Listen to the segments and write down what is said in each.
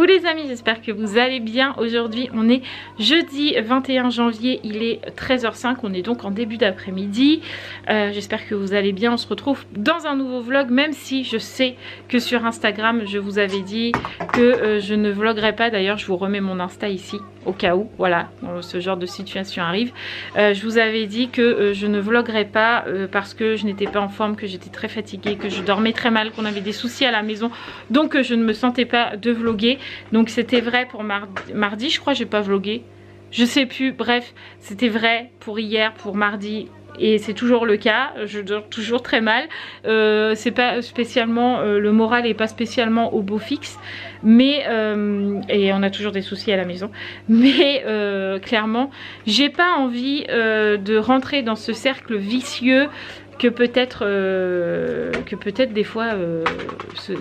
Coucou les amis, j'espère que vous allez bien. Aujourd'hui on est jeudi 21 janvier, il est 13h05, on est donc en début d'après-midi. J'espère que vous allez bien, on se retrouve dans un nouveau vlog, même si je sais que sur Instagram je vous avais dit que je ne vloguerai pas. D'ailleurs je vous remets mon Insta ici au cas où, voilà, ce genre de situation arrive. Je vous avais dit que je ne vloguerai pas parce que je n'étais pas en forme, que j'étais très fatiguée, que je dormais très mal, qu'on avait des soucis à la maison, donc je ne me sentais pas de vloguer. Donc c'était vrai pour mardi, je crois, j'ai pas vlogué, je sais plus, bref, c'était vrai pour hier, pour mardi. Et c'est toujours le cas, je dors toujours très mal, c'est pas spécialement, le moral est pas spécialement au beau fixe, mais et on a toujours des soucis à la maison, mais clairement j'ai pas envie de rentrer dans ce cercle vicieux que peut-être des fois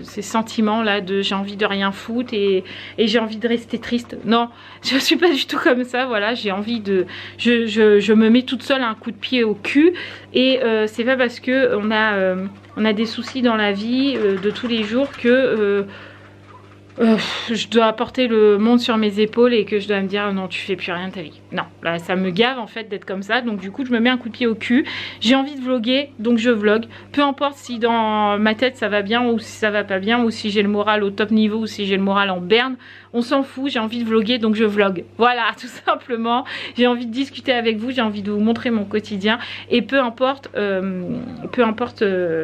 ces sentiments là de j'ai envie de rien foutre et j'ai envie de rester triste. Non, je suis pas du tout comme ça, voilà, j'ai envie de je me mets toute seule un coup de pied au cul et c'est pas parce que on a des soucis dans la vie de tous les jours que je dois porter le monde sur mes épaules et que je dois me dire non, tu fais plus rien de ta vie. Non, là ça me gave en fait d'être comme ça, donc du coup je me mets un coup de pied au cul. J'ai envie de vloguer, donc je vlogue, peu importe si dans ma tête ça va bien ou si ça va pas bien, ou si j'ai le moral au top niveau ou si j'ai le moral en berne, on s'en fout. J'ai envie de vloguer, donc je vlogue, voilà, tout simplement. J'ai envie de discuter avec vous, j'ai envie de vous montrer mon quotidien, et peu importe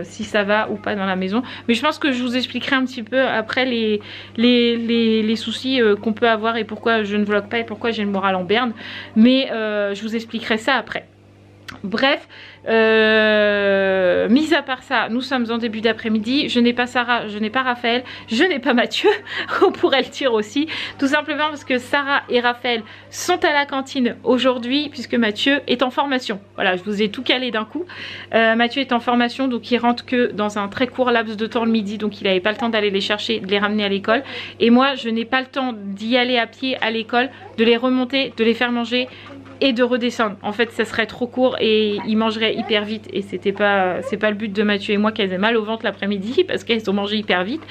si ça va ou pas dans la maison. Mais je pense que je vous expliquerai un petit peu après les soucis qu'on peut avoir et pourquoi je ne vlogue pas et pourquoi j'ai le moral en berne, mais je vous expliquerai ça après. Bref, mis à part ça, nous sommes en début d'après-midi. Je n'ai pas Sarah, je n'ai pas Raphaël, je n'ai pas Mathieu. On pourrait le dire aussi, tout simplement parce que Sarah et Raphaël sont à la cantine aujourd'hui, puisque Mathieu est en formation. Voilà, je vous ai tout calé d'un coup. Mathieu est en formation, donc il rentre que dans un très court laps de temps le midi, donc il n'avait pas le temps d'aller les chercher, de les ramener à l'école. Et moi, je n'ai pas le temps d'y aller à pied à l'école, de les remonter, de les faire manger et de redescendre. En fait ça serait trop court et ils mangeraient hyper vite, et c'est pas le but de Mathieu et moi qu'elles aient mal au ventre l'après-midi parce qu'elles ont mangé hyper vite.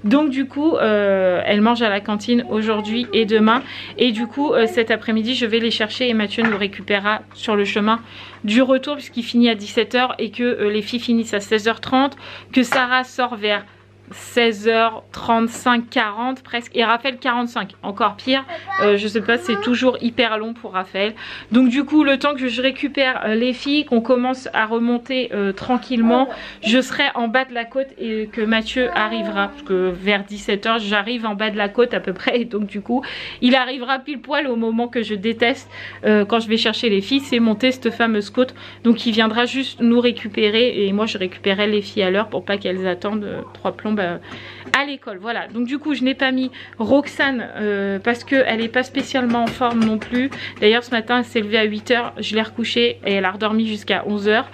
Donc du coup elles mangent à la cantine aujourd'hui et demain, et du coup cet après-midi je vais les chercher et Mathieu nous récupérera sur le chemin du retour puisqu'il finit à 17 h et que les filles finissent à 16h30, que Sarah sort vers 16h35, 40 presque, et Raphaël 45, encore pire. Je sais pas, c'est toujours hyper long pour Raphaël. Donc du coup le temps que je récupère les filles, qu'on commence à remonter tranquillement, je serai en bas de la côte et que Mathieu arrivera, parce que vers 17 h j'arrive en bas de la côte à peu près, et donc du coup il arrivera pile poil au moment que je déteste quand je vais chercher les filles, c'est monter cette fameuse côte. Donc il viendra juste nous récupérer et moi je récupérerai les filles à l'heure pour pas qu'elles attendent 3 plombes à l'école. Voilà, donc du coup je n'ai pas mis Roxane parce qu'elle n'est pas spécialement en forme non plus. D'ailleurs ce matin elle s'est levée à 8 h, je l'ai recouchée et elle a redormi jusqu'à 11 h,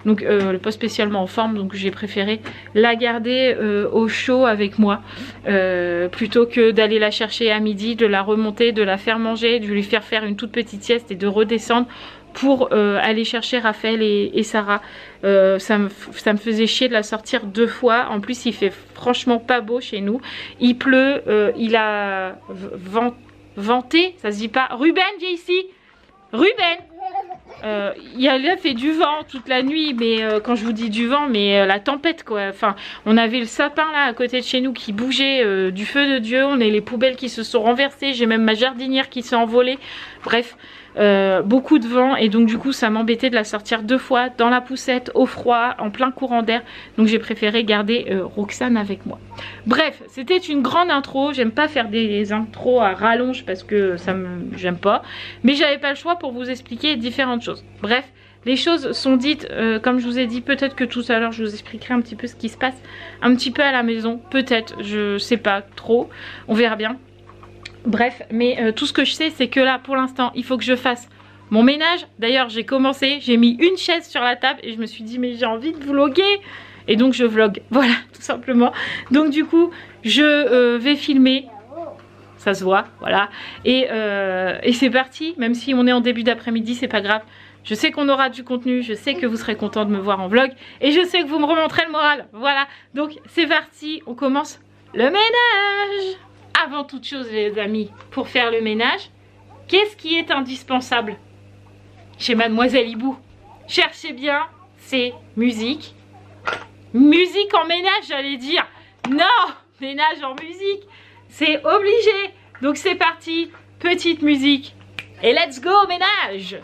donc elle n'est pas spécialement en forme, donc j'ai préféré la garder au chaud avec moi plutôt que d'aller la chercher à midi, de la remonter, de la faire manger, de lui faire une toute petite sieste et de redescendre pour aller chercher Raphaël et Sarah. Ça me faisait chier de la sortir 2 fois. En plus il fait franchement pas beau chez nous, il pleut, il a venté, ça se dit pas. Ruben, viens ici, Ruben. Il a fait du vent toute la nuit, mais quand je vous dis du vent, mais la tempête quoi. Enfin, on avait le sapin là à côté de chez nous qui bougeait du feu de Dieu, on a les poubelles qui se sont renversées, j'ai même ma jardinière qui s'est envolée. Bref, beaucoup de vent, et donc du coup ça m'embêtait de la sortir 2 fois dans la poussette, au froid, en plein courant d'air, donc j'ai préféré garder Roxane avec moi. Bref, c'était une grande intro, j'aime pas faire des intros à rallonge parce que j'aime pas, mais j'avais pas le choix pour vous expliquer différentes choses. Bref, les choses sont dites, comme je vous ai dit, peut-être que tout à l'heure je vous expliquerai un petit peu ce qui se passe un petit peu à la maison, peut-être, je sais pas trop, on verra bien. Bref, mais tout ce que je sais c'est que là pour l'instant il faut que je fasse mon ménage. D'ailleurs j'ai commencé, j'ai mis une chaise sur la table et je me suis dit mais j'ai envie de vloguer, et donc je vlog, voilà, tout simplement. Donc du coup je vais filmer, ça se voit, voilà, et c'est parti. Même si on est en début d'après-midi, c'est pas grave, je sais qu'on aura du contenu, je sais que vous serez content de me voir en vlog, et je sais que vous me remonterez le moral, voilà. Donc c'est parti, on commence le ménage. avant toute chose les amis, pour faire le ménage, qu'est-ce qui est indispensable chez Mademoiselle Hibou? Cherchez bien, c'est musique. Musique en ménage, j'allais dire. Non, ménage en musique, c'est obligé. Donc c'est parti, petite musique. Et let's go ménage.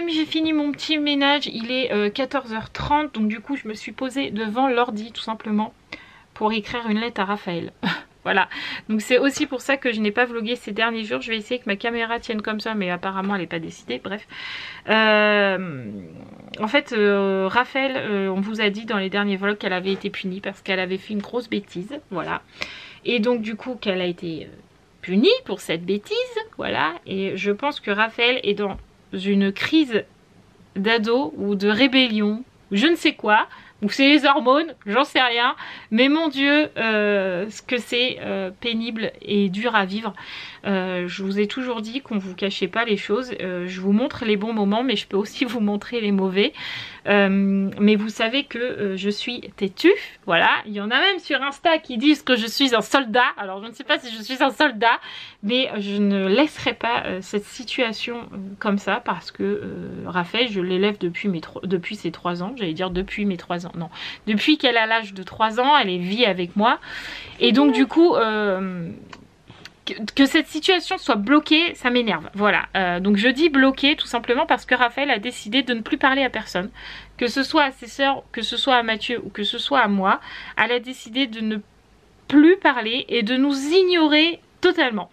J'ai fini mon petit ménage, il est 14h30, donc du coup je me suis posée devant l'ordi tout simplement pour écrire une lettre à Raphaël. Voilà, donc c'est aussi pour ça que je n'ai pas vlogué ces derniers jours. Je vais essayer que ma caméra tienne comme ça, mais apparemment elle n'est pas décidée, bref. En fait, Raphaël, on vous a dit dans les derniers vlogs qu'elle avait été punie parce qu'elle avait fait une grosse bêtise, voilà. Et donc du coup qu'elle a été punie pour cette bêtise, voilà. Et je pense que Raphaël est dans une crise d'ado ou de rébellion, je ne sais quoi, ou c'est les hormones, j'en sais rien, mais mon Dieu, ce que c'est pénible et dur à vivre. Je vous ai toujours dit qu'on ne vous cachait pas les choses, je vous montre les bons moments, mais je peux aussi vous montrer les mauvais. Mais vous savez que je suis têtue, voilà. Il y en a même sur Insta qui disent que je suis un soldat. Alors je ne sais pas si je suis un soldat, mais je ne laisserai pas cette situation comme ça parce que Raphaël, je l'élève depuis ses 3 ans. J'allais dire depuis mes 3 ans, non. Depuis qu'elle a l'âge de 3 ans, elle vit avec moi. Et donc du coup... que cette situation soit bloquée, ça m'énerve. Voilà, donc je dis bloquée tout simplement parce que Raphaël a décidé de ne plus parler à personne. Que ce soit à ses sœurs, que ce soit à Mathieu ou que ce soit à moi. Elle a décidé de ne plus parler et de nous ignorer totalement.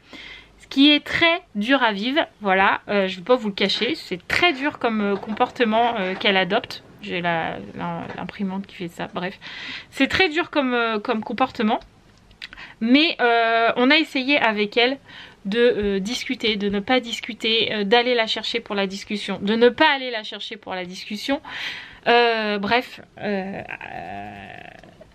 Ce qui est très dur à vivre, voilà, je ne vais pas vous le cacher. C'est très dur comme comportement qu'elle adopte. J'ai l'imprimante qui fait ça, bref. C'est très dur comme comportement. Mais on a essayé avec elle de discuter, de ne pas discuter, d'aller la chercher pour la discussion, de ne pas aller la chercher pour la discussion. Bref,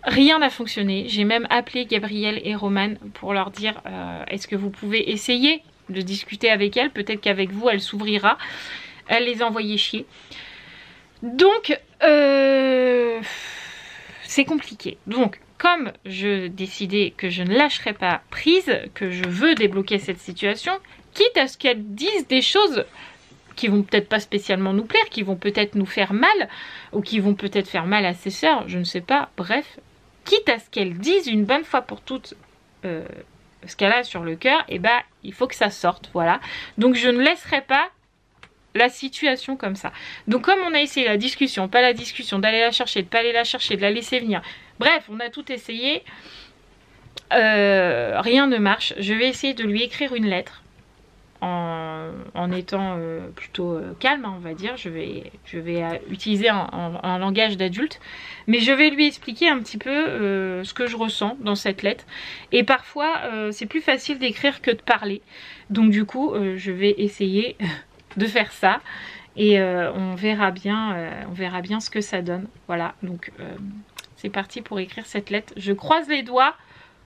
rien n'a fonctionné. J'ai même appelé Gabriel et Roman pour leur dire est-ce que vous pouvez essayer de discuter avec elle? Peut-être qu'avec vous, elle s'ouvrira. Elle les a envoyés chier. Donc, c'est compliqué. Donc, comme je décidais que je ne lâcherai pas prise, que je veux débloquer cette situation, quitte à ce qu'elle dise des choses qui vont peut-être pas spécialement nous plaire, qui vont peut-être nous faire mal, ou qui vont peut-être faire mal à ses sœurs, je ne sais pas. Bref, quitte à ce qu'elle dise une bonne fois pour toutes ce qu'elle a sur le cœur, et bah il faut que ça sorte, voilà. Donc je ne laisserai pas la situation comme ça. Donc comme on a essayé la discussion, pas la discussion, d'aller la chercher, de pas aller la chercher, de la laisser venir, bref, on a tout essayé, rien ne marche. Je vais essayer de lui écrire une lettre en étant plutôt calme, hein, on va dire. Je vais utiliser un langage d'adulte, mais je vais lui expliquer un petit peu ce que je ressens dans cette lettre. Et parfois c'est plus facile d'écrire que de parler, donc du coup je vais essayer de faire ça, et on verra bien ce que ça donne. Voilà, donc c'est parti pour écrire cette lettre. Je croise les doigts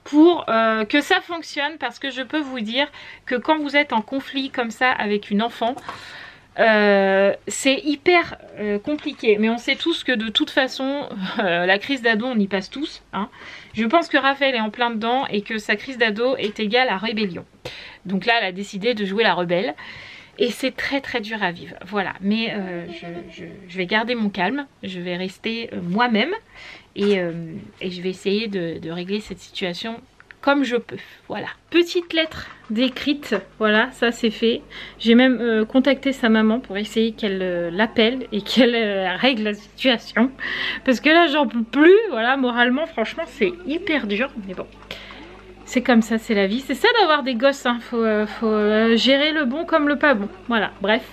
pour que ça fonctionne, parce que je peux vous dire que quand vous êtes en conflit comme ça avec une enfant, c'est hyper compliqué. Mais on sait tous que de toute façon la crise d'ado, on y passe tous, hein. Je pense que Raphaël est en plein dedans et que sa crise d'ado est égale à rébellion. Donc là elle a décidé de jouer la rebelle. Et c'est très très dur à vivre, voilà. Mais je vais garder mon calme, je vais rester moi-même, et je vais essayer de régler cette situation comme je peux, voilà. Petite lettre décrite, voilà, ça c'est fait. J'ai même contacté sa maman pour essayer qu'elle l'appelle et qu'elle règle la situation. Parce que là j'en peux plus, voilà, moralement franchement c'est hyper dur, mais bon. C'est comme ça, c'est la vie. C'est ça d'avoir des gosses, hein. Faut gérer le bon comme le pas bon. Voilà, bref.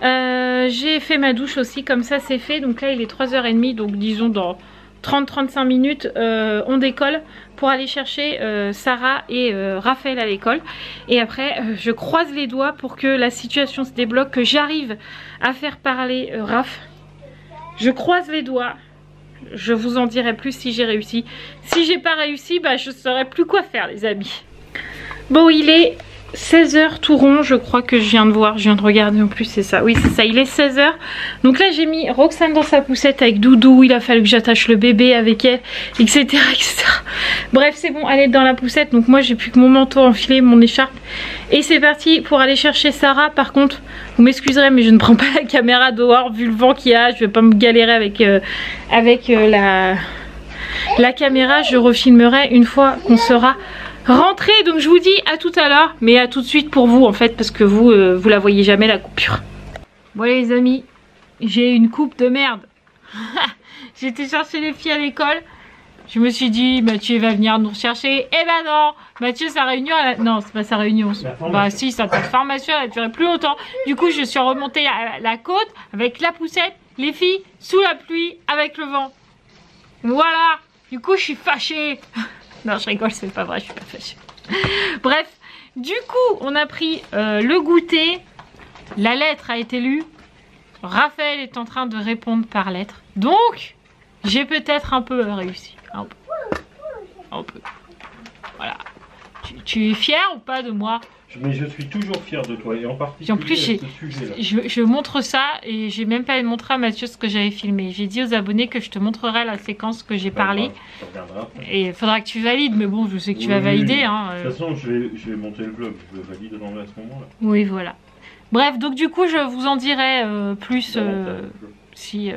J'ai fait ma douche aussi, comme ça c'est fait. Donc là il est 3h30, donc disons dans 30-35 minutes, on décolle pour aller chercher Sarah et Raphaël à l'école. Et après, je croise les doigts pour que la situation se débloque, que j'arrive à faire parler Raph. Je croise les doigts. Je vous en dirai plus si j'ai réussi. Si j'ai pas réussi, bah je saurais plus quoi faire, les amis. Bon, il est 16h tout rond, je crois que je viens de voir, je viens de regarder en plus, c'est ça. Oui, c'est ça, il est 16h. Donc là, j'ai mis Roxane dans sa poussette avec Doudou. Il a fallu que j'attache le bébé avec elle, etc. etc. Bref, c'est bon, elle est dans la poussette. Donc moi, j'ai plus que mon manteau enfilé, mon écharpe. Et c'est parti pour aller chercher Sarah. Par contre, vous m'excuserez, mais je ne prends pas la caméra dehors vu le vent qu'il y a. Je vais pas me galérer avec, la caméra. Je refilmerai une fois qu'on sera rentré. Donc je vous dis à tout à l'heure, mais à tout de suite pour vous en fait, parce que vous, vous la voyez jamais la coupure. Bon les amis, j'ai une coupe de merde. J'ai été chercher les filles à l'école. Je me suis dit, Mathieu va venir nous chercher. Eh ben non, Mathieu, sa réunion, non, c'est pas sa réunion. Bah si, sa formation, elle a duré plus longtemps. Du coup, je suis remontée à la côte avec la poussette, les filles, sous la pluie, avec le vent. Voilà. Du coup, je suis fâchée. Non, je rigole, c'est pas vrai, je suis pas fâchée. Bref, du coup, on a pris le goûter. La lettre a été lue. Raphaël est en train de répondre par lettre. Donc, j'ai peut-être un peu réussi. Un peu. Un peu. Voilà. Tu es fier ou pas de moi? Mais je suis toujours fier de toi, et en particulier en plus, je montre ça et j'ai même pas montré à Mathieu ce que j'avais filmé. J'ai dit aux abonnés que je te montrerai la séquence que j'ai parlé. Et il faudra que tu valides, mais bon, je sais que tu vas valider. Hein. De toute façon, je vais monter le vlog, je le valide dans à ce moment-là. Oui, voilà. Bref, donc du coup, je vous en dirai plus si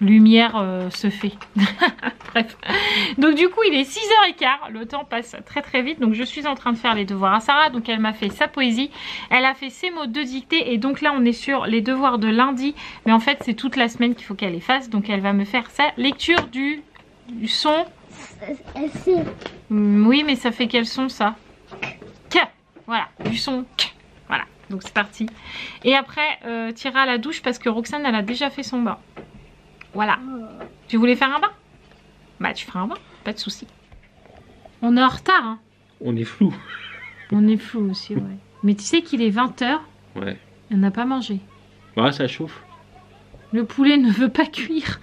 lumière se fait. Bref. Donc du coup, il est 6h15. Le temps passe très très vite. Donc je suis en train de faire les devoirs à Sarah. Donc elle m'a fait sa poésie. Elle a fait ses mots de dictée. Et donc là, on est sur les devoirs de lundi. Mais en fait, c'est toute la semaine qu'il faut qu'elle les fasse. Donc elle va me faire sa lecture du son. Oui, mais ça fait quel son ça? K. Voilà, du son K. Voilà, donc c'est parti. Et après, t'iras à la douche parce que Roxane, elle a déjà fait son bain. Voilà. Tu voulais faire un bain? Bah tu feras un bain, pas de souci. On est en retard, hein. On est flou. On est flou aussi, ouais. Mais tu sais qu'il est 20h. Ouais. On n'a pas mangé. Ouais, ça chauffe. Le poulet ne veut pas cuire.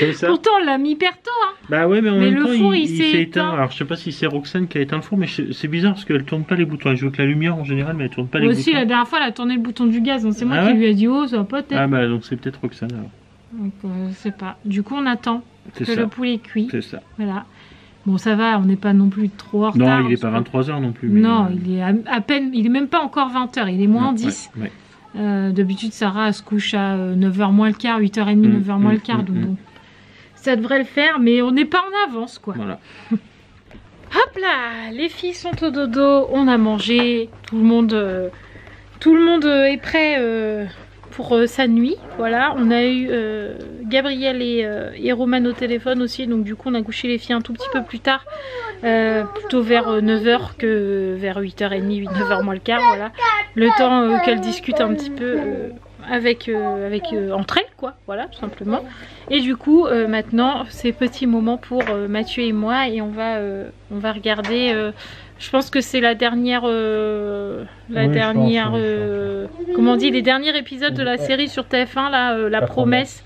Comme ça. Pourtant on l'a mis hyper tôt, hein. Bah ouais, mais en même le temps four, il s'est éteint. éteint. Alors je sais pas si c'est Roxane qui a éteint le four, mais c'est bizarre parce qu'elle tourne pas les boutons. Elle joue avec la lumière en général, mais elle tourne pas les boutons. Aussi la dernière fois elle a tourné le bouton du gaz, donc c'est moi qui lui ai dit oh ça va pas être. Ah bah donc c'est peut-être Roxane alors. Donc je sais pas. Du coup on attend que le poulet cuit. C'est ça. Voilà. Bon, ça va, on n'est pas non plus trop en retard. Non, il n'est pas 23h non plus. Mais non, il est à peine, il est même pas encore 20h, il est moins 10. Ouais. D'habitude, Sarah se couche à 9h moins le quart, 8h30, 9h moins le quart. Donc bon, ça devrait le faire, mais on n'est pas en avance, quoi. Voilà. Hop là, les filles sont au dodo, on a mangé, tout le monde est prêt pour sa nuit. Voilà, on a eu Gabriel et Roman au téléphone aussi, donc du coup on a couché les filles un tout petit peu plus tard, plutôt vers 9h que vers 8h30, 9h moins le quart, voilà. Le temps qu'elles discutent un petit peu entre elles, quoi, voilà, tout simplement. Et du coup, maintenant, c'est petit moment pour Mathieu et moi, et on va regarder. Je pense que c'est la dernière, comment on dit, les derniers épisodes de la série sur TF1, là, la promesse.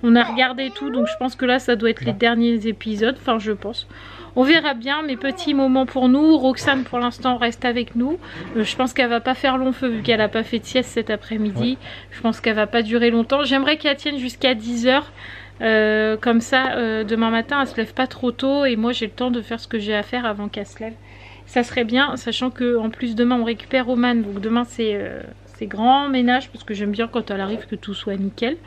On a regardé tout, donc je pense que là, ça doit être les derniers épisodes. Enfin, je pense. On verra bien, mais petit moment pour nous. Roxane, pour l'instant, reste avec nous. Je pense qu'elle va pas faire long feu vu qu'elle a pas fait de sieste cet après-midi. Je pense qu'elle va pas durer longtemps. J'aimerais qu'elle tienne jusqu'à 10h. Comme ça, demain matin, elle se lève pas trop tôt et moi, j'ai le temps de faire ce que j'ai à faire avant qu'elle se lève. Ça serait bien, sachant que en plus demain, on récupère Roman. Donc demain, c'est grand ménage parce que j'aime bien quand elle arrive que tout soit nickel.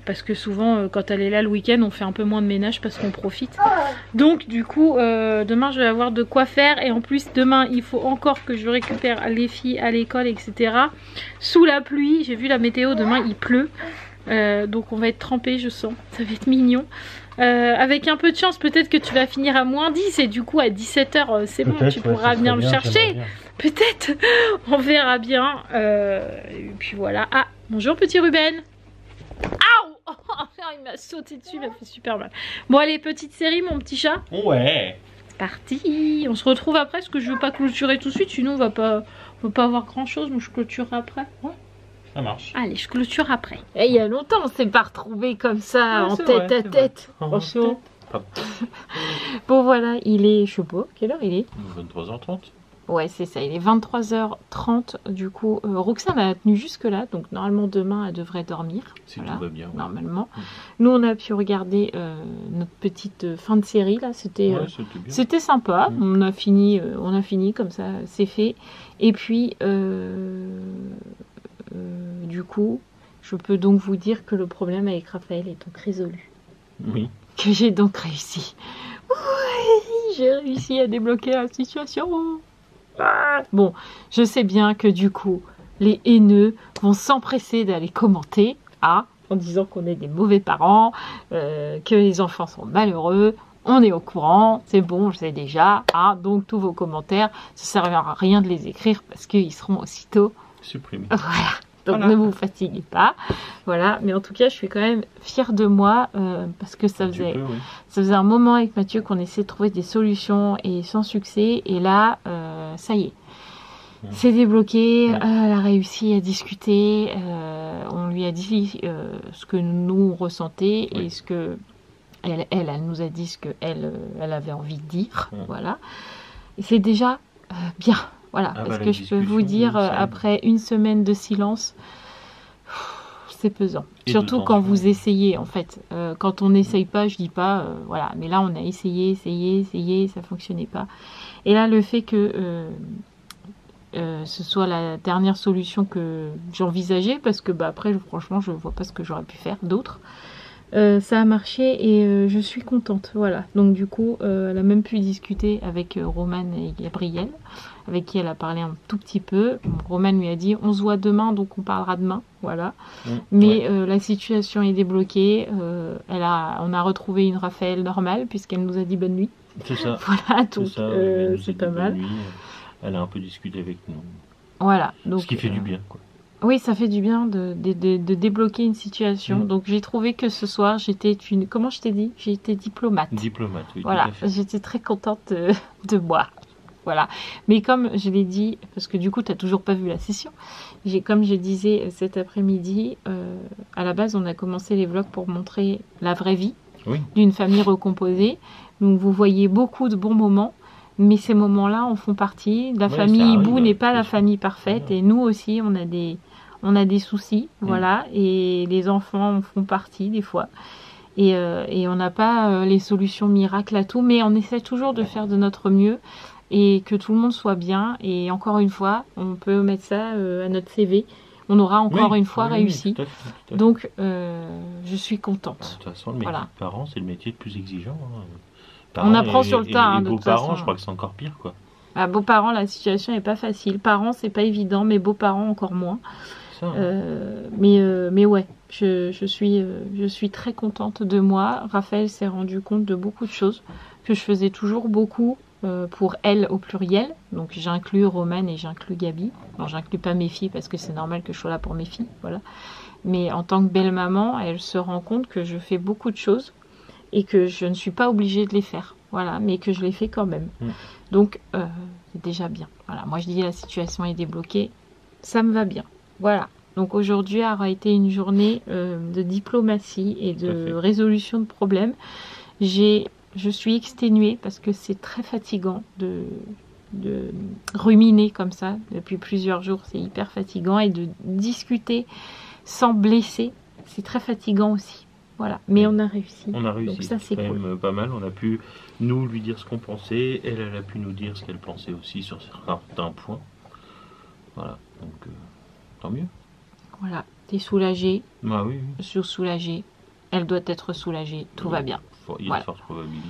Parce que souvent, quand elle est là le week-end, on fait un peu moins de ménage parce qu'on profite. Donc du coup, demain, je vais avoir de quoi faire. Et en plus, demain, il faut encore que je récupère les filles à l'école, etc. Sous la pluie, j'ai vu la météo, demain, il pleut. Donc on va être trempés, je sens. Ça va être mignon. Avec un peu de chance, peut-être que tu vas finir à moins 10. Et du coup, à 17h, c'est bon, tu pourras venir me chercher. Peut-être, on verra bien. Et puis voilà. Ah, bonjour petit Ruben. Aouh! Oh, il m'a sauté dessus, il m'a fait super mal. Bon allez, petite série mon petit chat. Ouais. C'est parti. On se retrouve après parce que je veux pas clôturer tout de suite, sinon on va pas avoir grand chose, mais je clôturerai après. Ouais. Ça marche. Allez, je clôture après. Et il y a longtemps on s'est pas retrouvés comme ça, en tête à tête. Franchement. Bon voilà, il est, je sais pas, quelle heure il est? 23h30. Ouais, c'est ça, il est 23h30. Du coup, Roxane a tenu jusque là, donc normalement demain elle devrait dormir. Si voilà, tout va bien. Normalement. Nous on a pu regarder notre petite fin de série là, c'était sympa. On a fini comme ça, c'est fait. Et puis du coup, je peux donc vous dire que le problème avec Raphaël est donc résolu. Oui. Que j'ai donc réussi. Oui, j'ai réussi à débloquer la situation. Bon, je sais bien que du coup, les haineux vont s'empresser d'aller commenter en disant qu'on est des mauvais parents, que les enfants sont malheureux. On est au courant, c'est bon, je sais déjà. Donc tous vos commentaires, ça ne sert à rien de les écrire parce qu'ils seront aussitôt supprimés. Voilà. Donc ne vous fatiguez pas. Voilà, mais en tout cas, je suis quand même fière de moi parce que ça faisait un moment avec Mathieu qu'on essayait de trouver des solutions et sans succès. Et là, ça y est, c'est débloqué. Elle a réussi à discuter. On lui a dit ce que nous on ressentait et ce que elle nous a dit ce qu'elle avait envie de dire. Voilà. Et c'est déjà bien. Voilà, parce que je peux vous dire, après une semaine de silence, c'est pesant. Surtout quand vous essayez, en fait. Quand on n'essaye pas, je dis pas, voilà. Mais là, on a essayé, ça fonctionnait pas. Et là, le fait que ce soit la dernière solution que j'envisageais, parce que après, franchement, je vois pas ce que j'aurais pu faire d'autre. Ça a marché et je suis contente, voilà. Donc du coup, elle a même pu discuter avec Roman et Gabriel, avec qui elle a parlé un tout petit peu. Roman lui a dit on se voit demain, donc on parlera demain, voilà. Mais la situation est débloquée. On a retrouvé une Raphaël normale puisqu'elle nous a dit bonne nuit. C'est ça. Voilà, donc c'est pas mal. Nuit. Elle a un peu discuté avec nous. Voilà. Donc, ce qui fait du bien, quoi. Oui, ça fait du bien de débloquer une situation. Donc j'ai trouvé que ce soir, j'étais une... Comment je t'ai dit? J'ai été diplomate. Diplomate, oui. Voilà, j'étais très contente de moi. Voilà. Mais comme je l'ai dit, parce que du coup, tu n'as toujours pas vu la session, comme je disais cet après-midi, à la base, on a commencé les vlogs pour montrer la vraie vie d'une famille recomposée. Donc vous voyez beaucoup de bons moments. Mais ces moments-là en font partie. La famille Hibou n'est pas la famille parfaite. Et nous aussi, on a des soucis. Voilà. Et les enfants en font partie des fois. Et on n'a pas les solutions miracles à tout, mais on essaie toujours de faire de notre mieux et que tout le monde soit bien. Et encore une fois, on peut mettre ça à notre CV. On aura encore une fois réussi. Tout à fait. Donc, je suis contente. De toute façon, le métier de parent, c'est le métier le plus exigeant. On apprend sur le tas. Et beaux-parents, je crois que c'est encore pire, quoi. Ah, beaux-parents, la situation n'est pas facile. Parents, c'est pas évident, mais beaux-parents, encore moins. Ça, mais ouais, je suis très contente de moi. Raphaël s'est rendu compte de beaucoup de choses, que je faisais toujours beaucoup pour elle au pluriel. Donc j'inclus Romane et j'inclus Gabi. Non, j'inclus pas mes filles parce que c'est normal que je sois là pour mes filles, voilà. Mais en tant que belle maman, elle se rend compte que je fais beaucoup de choses et que je ne suis pas obligée de les faire, voilà, mais que je les fais quand même. Donc c'est déjà bien. Voilà, moi je dis la situation est débloquée, ça me va bien. Voilà. Donc aujourd'hui aura été une journée de diplomatie et de résolution de problèmes. Je suis exténuée parce que c'est très fatigant de ruminer comme ça depuis plusieurs jours. C'est hyper fatigant et de discuter sans blesser, c'est très fatigant aussi. Voilà, mais on a réussi. On a réussi. Donc ça c'est cool. Même pas mal. On a pu nous lui dire ce qu'on pensait. Elle a pu nous dire ce qu'elle pensait aussi sur certains points. Voilà, donc tant mieux. Voilà, t'es soulagée. Ah oui. Je suis soulagée. Elle doit être soulagée. Tout va bien. Il y a de fortes probabilités.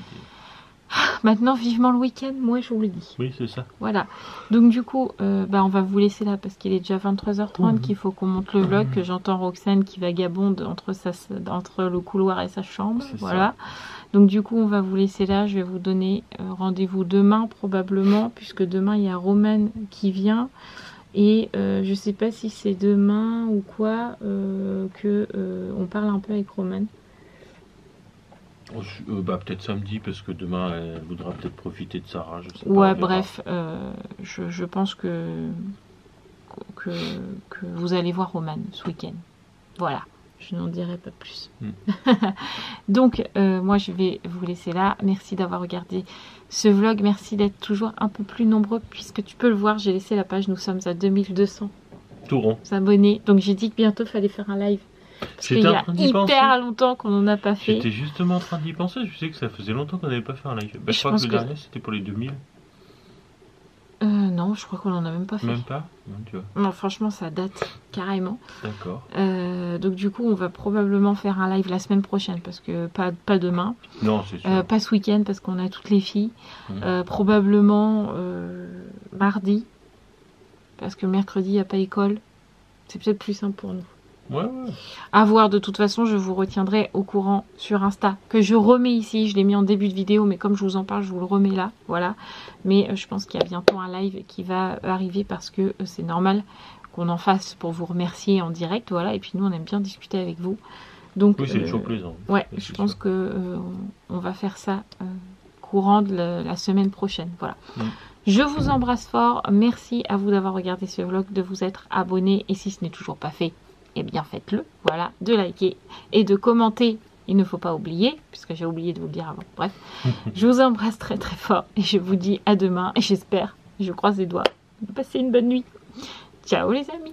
Maintenant, vivement le week-end, moi je vous le dis. Oui, c'est ça. Voilà. Donc du coup, on va vous laisser là parce qu'il est déjà 23h30, qu'il faut qu'on monte le vlog, que j'entends Roxane qui vagabonde entre le couloir et sa chambre. Voilà. Donc du coup, on va vous laisser là. Je vais vous donner rendez-vous demain probablement, puisque demain il y a Romane qui vient. Et je sais pas si c'est demain ou quoi on parle un peu avec Romane. Peut-être samedi parce que demain elle voudra peut-être profiter de Sarah. Je sais pas, ouais, bref, je pense que vous allez voir Romane ce week-end. Voilà, je n'en dirai pas plus. Donc, moi je vais vous laisser là. Merci d'avoir regardé ce vlog. Merci d'être toujours un peu plus nombreux puisque tu peux le voir, j'ai laissé la page. Nous sommes à 2200 tout rond abonnés. Donc j'ai dit que bientôt il fallait faire un live. Parce qu'il y a hyper longtemps qu'on n'en a pas fait. J'étais justement en train d'y penser. Je sais que ça faisait longtemps qu'on n'avait pas fait un live. Je crois que le dernier c'était pour les 2000. Non, je crois qu'on n'en a même pas fait. Même pas non, tu vois. Non, franchement, ça date carrément. D'accord. Donc du coup, on va probablement faire un live la semaine prochaine parce que pas demain. Non, c'est sûr. Pas ce week-end parce qu'on a toutes les filles. Probablement mardi parce que mercredi il n'y a pas école. C'est peut-être plus simple pour nous. Ouais. À voir, de toute façon, je vous retiendrai au courant sur Insta, que je remets ici, je l'ai mis en début de vidéo, mais comme je vous en parle, je vous le remets là, voilà. Mais je pense qu'il y a bientôt un live qui va arriver parce que c'est normal qu'on en fasse pour vous remercier en direct, voilà. Et puis nous, on aime bien discuter avec vous. Donc, oui, c'est toujours plaisant. Ouais, je pense que on va faire ça courant de la semaine prochaine, voilà. Je vous embrasse fort, merci à vous d'avoir regardé ce vlog, de vous être abonné, et si ce n'est toujours pas fait, eh bien faites-le, voilà, de liker et de commenter, il ne faut pas oublier, puisque j'ai oublié de vous le dire avant, bref. Je vous embrasse très très fort et je vous dis à demain et j'espère, je croise les doigts, de passer une bonne nuit. Ciao les amis.